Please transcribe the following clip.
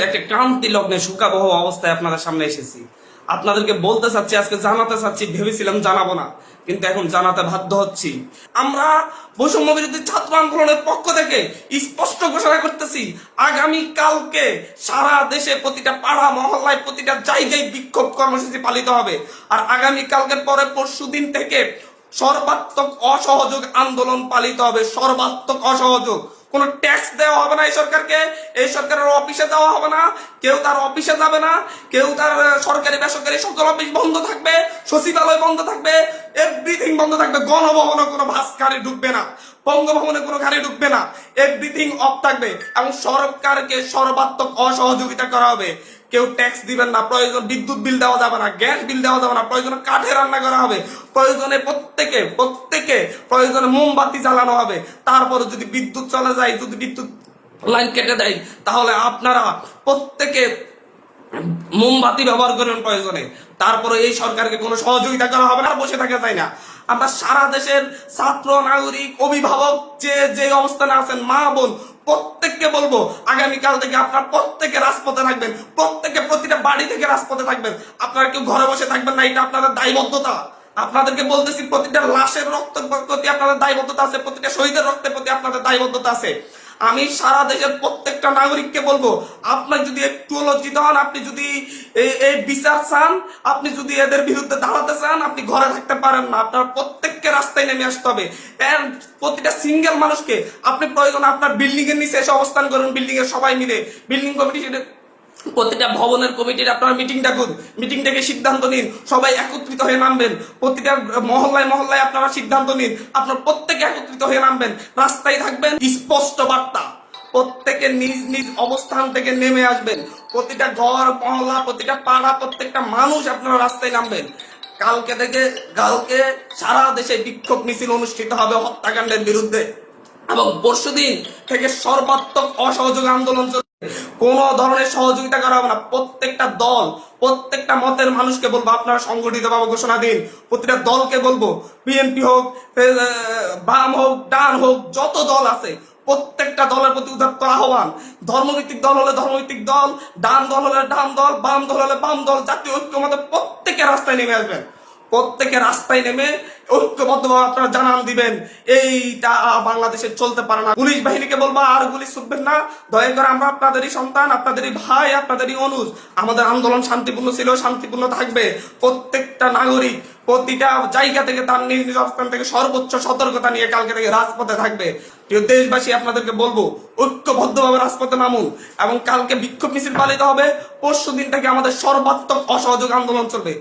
একটা ক্রান্তি লগ্নে শোকাবহ অবস্থায় আপনাদের সামনে এসেছি। আপনাদেরকে বলতে চাচ্ছি, আজকে জানাতে চাচ্ছি, ভেবেছিলাম জানাবো না, কিন্তু এখন জানাতে বাধ্য হচ্ছি। আমরা বৈষম্য বিরোধী ছাত্র আন্দোলনের পক্ষ থেকে স্পষ্ট ঘোষণা করতেছি, আগামী কালকে সারা দেশে প্রতিটা পাড়া মহল্লায় প্রতিটা জায়গায় বিক্ষোভ কর্মসূচি পালিত হবে। আর আগামী কালকের পরে পরশুদিন থেকে সর্বাত্মক অসহযোগ আন্দোলন পালিত হবে। সর্বাত্মক অসহযোগ, কোনো ট্যাক্স দেওয়া হবে না এই সরকারকে, এই সরকারের অফিসে যাওয়া হবে না, কেউ তার অফিসে যাবে না, কেউ তার সরকারি বেসরকারি সকল অফিস বন্ধ থাকবে, সচিবালয় বন্ধ থাকবে, এভরিথিং বন্ধ থাকবে। গণভবনে কোনো বাস গাড়ি ঢুকবে না, বঙ্গভবনে কোনো গাড়ি ঢুকবে না, এভরিথিং অফ থাকবে এবং সরকারকে সর্বাত্মক অসহযোগিতা করা হবে। কেউ ট্যাক্স দিবেন না, প্রয়োজন বিদ্যুৎ বিল দেওয়া যাবে না, গ্যাস বিল দেওয়া যাবে না, প্রয়োজনে কাঠে রান্না করা হবে, প্রয়োজনে প্রত্যেকে প্রয়োজনে মোমবাতি জ্বালানো হবে। তারপরে যদি বিদ্যুৎ চলে যায়, যদি বিদ্যুৎ লাইন কেটে দেয়, তাহলে আপনারা প্রত্যেকে মোমবাতি ব্যবহার করেন প্রয়োজনে। তারপরে এই সরকারকে কোনো সহযোগিতা করা হবে না, বসে থাকা যায় না। আমরা সারা দেশের ছাত্র, নাগরিক, অভিভাবক যে অবস্থানে আছেন, মা বোন, প্রত্যেককে বলবো আগামীকাল থেকে আপনারা প্রত্যেকে রাজপথে থাকবেন, প্রত্যেকে প্রতিটা বাড়ি থেকে রাজপথে থাকবেন। আপনারা কেউ ঘরে বসে থাকবেন না, এটা আপনাদের দায়বদ্ধতা। আপনাদেরকে বলতেছি, প্রতিটা লাশের রক্তের প্রতি আপনাদের দায়বদ্ধতা আছে, প্রতিটা শহীদের রক্তের প্রতি আপনাদের দায়বদ্ধতা আছে। আমি সারা দেশের প্রত্যেকটা নাগরিককে বলবো, আপনার যদি একটু লজ্জিত হন, আপনি যদি এই বিচার চান, আপনি যদি এদের বিরুদ্ধে দাঁড়াতে চান, আপনি ঘরে থাকতে পারেন না। আপনার প্রত্যেককে রাস্তায় নেমে আসতে হবে। প্রতিটা সিঙ্গেল মানুষকে আপনি প্রয়োজন আপনার বিল্ডিং এর নিচে এসে অবস্থান করুন, বিল্ডিং এর সবাই মিলে, বিল্ডিং কমিটি, প্রতিটা ভবনের কমিটির আপনারা মিটিং ডাকুন, মিটিং ডেকে সিদ্ধান্ত নিন, সবাই একত্রিত হয়ে নামবেন। প্রতিটা মহল্লায় আপনারা সিদ্ধান্ত নিন, আপনারা প্রত্যেকে একত্রিত হয়ে নামবেন, রাস্তায় থাকবেন। স্পষ্ট বার্তা, প্রত্যেকে নিজ নিজ অবস্থান থেকে নেমে আসবেন। প্রতিটা ঘর, মহল্লা, প্রতিটা পাড়া, প্রত্যেকটা মানুষ আপনারা রাস্তায় নামবেন। কালকে সারা দেশে বিক্ষোভ মিছিল অনুষ্ঠিত হবে হত্যাকাণ্ডের বিরুদ্ধে এবং পরশুদিন থেকে সর্বাত্মক অসহযোগ আন্দোলন চলবে। কোন ধরনের সহযোগিতা করা হবে না। প্রত্যেকটা দল, প্রত্যেকটা মতের মানুষকে বলবো, আপনারা সংগঠিতভাবে ঘোষণা দিন। প্রতিটা দলকে বলবো, বিএনপি হোক, বাম হোক, ডান হোক, যত দল আছে প্রত্যেকটা দলের প্রতি উদাত্ত আহ্বান। ধর্মভিত্তিক দল হলে ধর্মভিত্তিক দল, ডান দল হলে ডান দল, বাম দল হলে বাম দল, জাতীয় ঐক্যমতে প্রত্যেকে রাস্তায় নেমে আসবেন। প্রত্যেকে রাস্তায় নেমে ঐক্যবদ্ধভাবে আপনারা জানান দিবেন, এইটা বাংলাদেশে চলতে পারে না। পুলিশ বাহিনীকে বলবো, আর গুলি ছুটবেন না, দয়া করে আমরা আপনাদেরই সন্তান, আপনাদেরই ভাই, আপনাদেরই অনুজ। আমাদের আন্দোলন শান্তিপূর্ণ ছিল, শান্তিপূর্ণ থাকবে। প্রত্যেকটা নাগরিক প্রতিটা জায়গা থেকে তার নিজ নিজ অবস্থান থেকে সর্বোচ্চ সতর্কতা নিয়ে কালকে থেকে রাজপথে থাকবে। প্রিয় দেশবাসী, আপনাদেরকে বলবো, ঐক্যবদ্ধভাবে রাজপথে নামুন এবং কালকে বিক্ষোভ মিছিল পালিত হবে। পরশু দিন থেকে আমাদের সর্বাত্মক অসহযোগ আন্দোলন চলবে।